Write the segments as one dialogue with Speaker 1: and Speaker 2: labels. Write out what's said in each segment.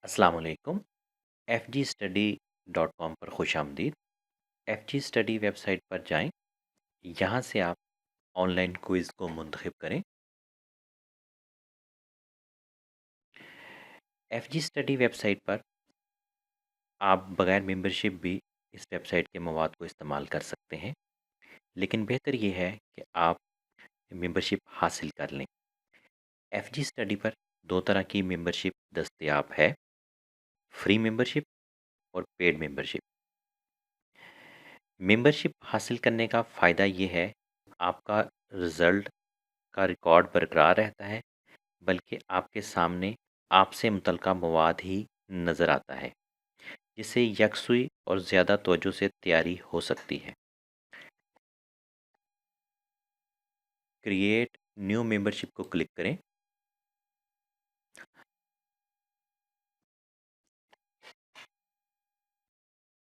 Speaker 1: अस्सलाम वालेकुम। F G study .com पर खुश आमदीद। एफ जी स्टडी वेबसाइट पर जाएं। यहाँ से आप ऑनलाइन क्विज़ को मुंतखब करें। एफ जी स्टडी वेबसाइट पर आप बगैर मेंबरशिप भी इस वेबसाइट के मवाद को इस्तेमाल कर सकते हैं, लेकिन बेहतर ये है कि आप मेंबरशिप हासिल कर लें। एफ जी स्टडी पर दो तरह की मेंबरशिप दस्तयाब है: फ्री मेंबरशिप और पेड मेंबरशिप। मेंबरशिप हासिल करने का फ़ायदा ये है, आपका रिज़ल्ट का रिकॉर्ड बरकरार रहता है, बल्कि आपके सामने आपसे मुतल्लिका मवाद ही नज़र आता है, जिससे यकसुई और ज़्यादा तवज्जो से तैयारी हो सकती है। क्रिएट न्यू मेंबरशिप को क्लिक करें।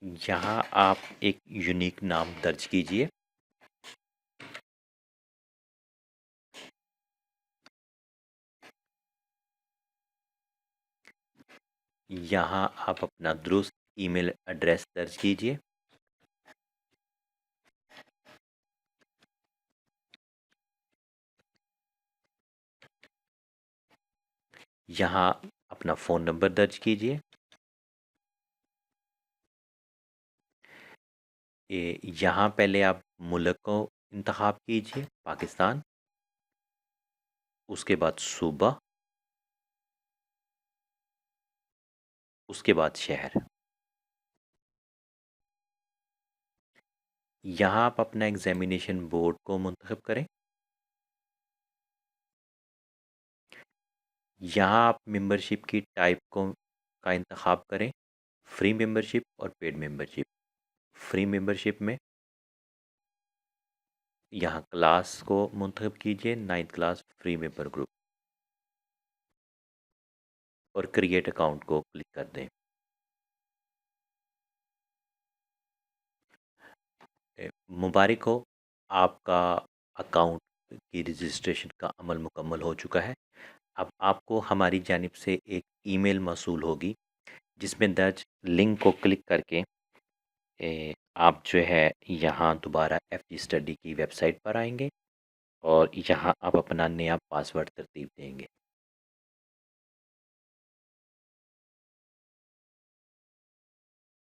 Speaker 1: यहाँ आप एक यूनिक नाम दर्ज कीजिए। यहाँ आप अपना दुरुस्त ईमेल एड्रेस दर्ज कीजिए। यहाँ अपना फ़ोन नंबर दर्ज कीजिए। यहाँ पहले आप मुल्क को इंतखाब कीजिए, पाकिस्तान। उसके बाद सूबा, उसके बाद शहर। यहाँ आप अपना एग्ज़ामिनेशन बोर्ड को मुंतखब करें। यहाँ आप मेंबरशिप की टाइप को का इंतखाब करें: फ्री मेंबरशिप और पेड मेंबरशिप। फ्री मेंबरशिप में यहाँ क्लास को मुंतखब कीजिए, 9th class free member group, और क्रिएट अकाउंट को क्लिक कर दें। मुबारक हो, आपका अकाउंट की रजिस्ट्रेशन का अमल मुकम्मल हो चुका है। अब आपको हमारी जानिब से एक ईमेल मौसूल होगी, जिसमें दर्ज लिंक को क्लिक करके आप जो है यहाँ दोबारा एफ जी स्टडी की वेबसाइट पर आएंगे और यहाँ आप अपना नया पासवर्ड तरतीब देंगे।